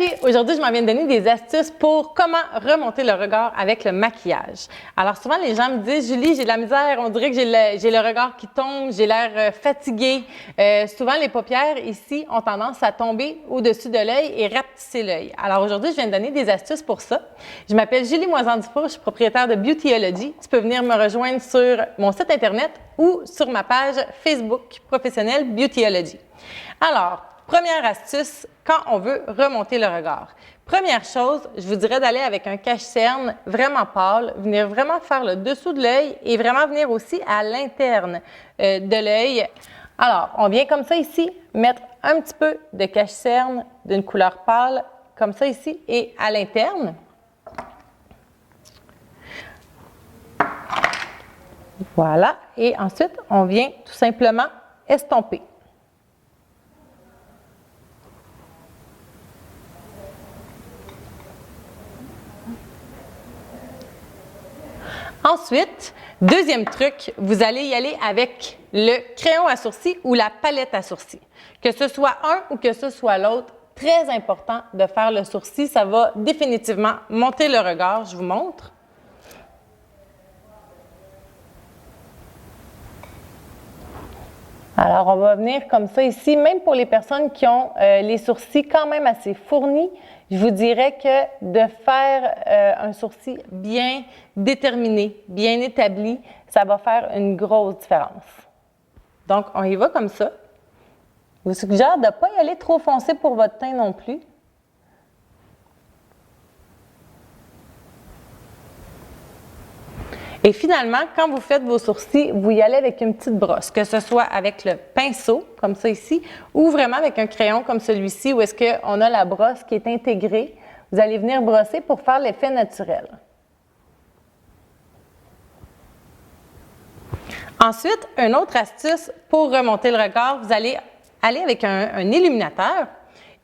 Salut! Aujourd'hui, je m'en viens de donner des astuces pour comment remonter le regard avec le maquillage. Alors souvent, les gens me disent « Julie, j'ai de la misère, on dirait que j'ai le regard qui tombe, j'ai l'air fatiguée. Souvent, les paupières ici ont tendance à tomber au-dessus de l'œil et rapetisser l'œil. Alors aujourd'hui, je viens de donner des astuces pour ça. Je m'appelle Julie Moisan-Dufour, je suis propriétaire de Beautyology. Tu peux venir me rejoindre sur mon site Internet ou sur ma page Facebook professionnelle Beautyology. Alors, première astuce, quand on veut remonter le regard. Première chose, je vous dirais d'aller avec un cache-cerne vraiment pâle, venir vraiment faire le dessous de l'œil et vraiment venir aussi à l'interne de l'œil. Alors, on vient comme ça ici, mettre un petit peu de cache-cerne d'une couleur pâle, comme ça ici, et à l'interne. Voilà, et ensuite, on vient tout simplement estomper. Ensuite, deuxième truc, vous allez y aller avec le crayon à sourcils ou la palette à sourcils. Que ce soit un ou que ce soit l'autre, très important de faire le sourcil. Ça va définitivement monter le regard. Je vous montre. Alors, on va venir comme ça ici. Même pour les personnes qui ont les sourcils quand même assez fournis, je vous dirais que de faire un sourcil bien déterminé, bien établi, ça va faire une grosse différence. Donc, on y va comme ça. Je vous suggère de ne pas y aller trop foncé pour votre teint non plus. Et finalement, quand vous faites vos sourcils, vous y allez avec une petite brosse, que ce soit avec le pinceau, comme ça ici, ou vraiment avec un crayon comme celui-ci, où est-ce qu'on a la brosse qui est intégrée. Vous allez venir brosser pour faire l'effet naturel. Ensuite, une autre astuce pour remonter le regard, vous allez aller avec un illuminateur.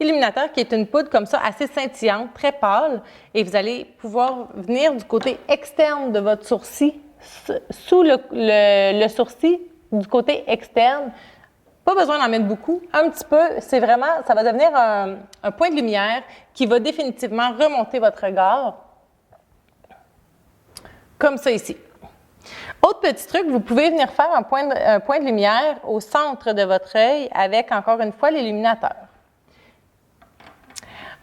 Illuminateur qui est une poudre comme ça, assez scintillante, très pâle, et vous allez pouvoir venir du côté externe de votre sourcil, sous le sourcil, du côté externe. Pas besoin d'en mettre beaucoup, un petit peu, c'est vraiment, ça va devenir un point de lumière qui va définitivement remonter votre regard, comme ça ici. Autre petit truc, vous pouvez venir faire un point de lumière au centre de votre œil avec, encore une fois, l'illuminateur.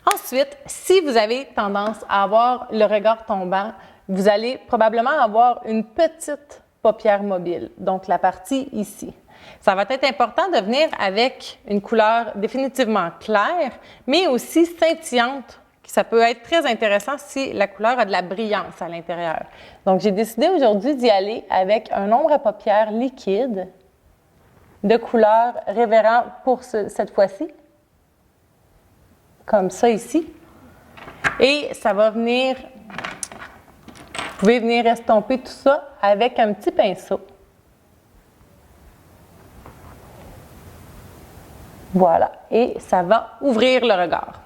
Ensuite, si vous avez tendance à avoir le regard tombant, vous allez probablement avoir une petite paupière mobile, donc la partie ici. Ça va être important de venir avec une couleur définitivement claire, mais aussi scintillante. Ça peut être très intéressant si la couleur a de la brillance à l'intérieur. Donc, j'ai décidé aujourd'hui d'y aller avec un ombre à paupières liquide de couleur Révérend pour cette fois-ci. Comme ça ici. Et ça va venir, vous pouvez venir estomper tout ça avec un petit pinceau. Voilà. Et ça va ouvrir le regard.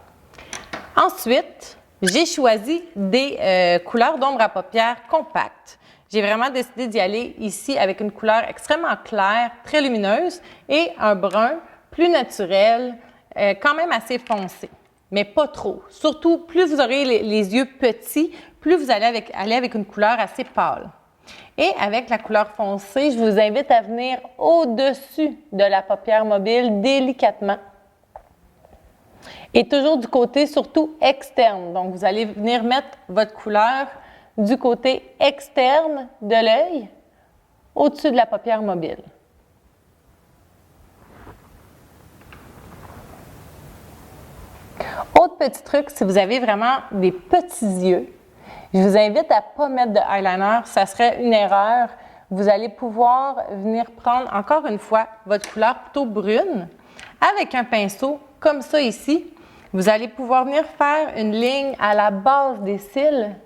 Ensuite, j'ai choisi des couleurs d'ombre à paupières compactes. J'ai vraiment décidé d'y aller ici avec une couleur extrêmement claire, très lumineuse et un brun plus naturel, quand même assez foncé. Mais pas trop. Surtout, plus vous aurez les yeux petits, plus vous allez aller avec une couleur assez pâle. Et avec la couleur foncée, je vous invite à venir au-dessus de la paupière mobile délicatement. Et toujours du côté surtout externe. Donc, vous allez venir mettre votre couleur du côté externe de l'œil, au-dessus de la paupière mobile. Autre petit truc, si vous avez vraiment des petits yeux, je vous invite à ne pas mettre de eyeliner, ça serait une erreur. Vous allez pouvoir venir prendre, encore une fois, votre couleur plutôt brune, avec un pinceau, comme ça ici. Vous allez pouvoir venir faire une ligne à la base des cils.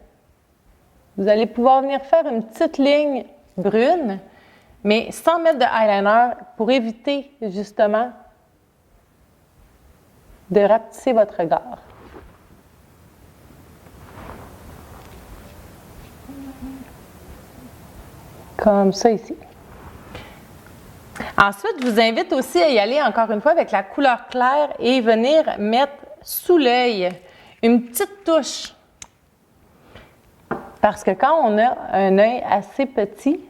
Vous allez pouvoir venir faire une petite ligne brune, mais sans mettre de eyeliner pour éviter justement de rapetisser votre regard. Comme ça ici. Ensuite, je vous invite aussi à y aller encore une fois avec la couleur claire et venir mettre sous l'œil Une petite touche. Parce que quand on a un œil assez petit,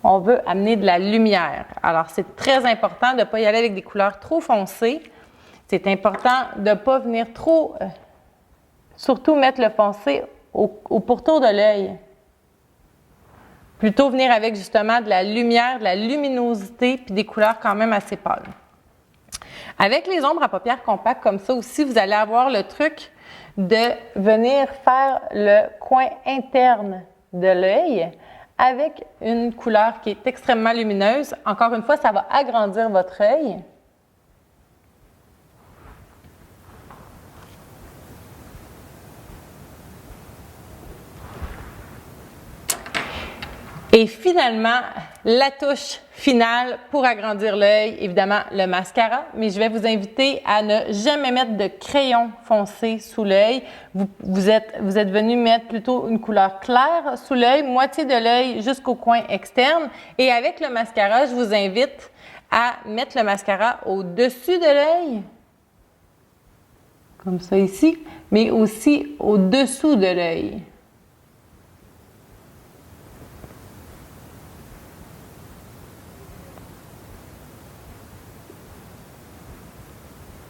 on veut amener de la lumière. Alors, c'est très important de ne pas y aller avec des couleurs trop foncées. C'est important de ne pas venir trop, surtout mettre le foncé au pourtour de l'œil. Plutôt venir avec justement de la lumière, de la luminosité, puis des couleurs quand même assez pâles. Avec les ombres à paupières compactes comme ça aussi, vous allez avoir le truc de venir faire le coin interne de l'œil avec une couleur qui est extrêmement lumineuse. Encore une fois, ça va agrandir votre œil. Et finalement, la touche finale pour agrandir l'œil, évidemment le mascara, mais je vais vous inviter à ne jamais mettre de crayon foncé sous l'œil. Vous êtes venu mettre plutôt une couleur claire sous l'œil, moitié de l'œil jusqu'au coin externe. Et avec le mascara, je vous invite à mettre le mascara au-dessus de l'œil, comme ça ici, mais aussi au-dessous de l'œil.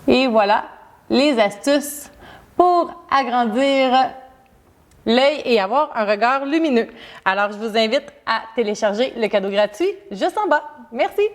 Et voilà les astuces pour agrandir l'œil et avoir un regard lumineux. Alors, je vous invite à télécharger le cadeau gratuit juste en bas. Merci!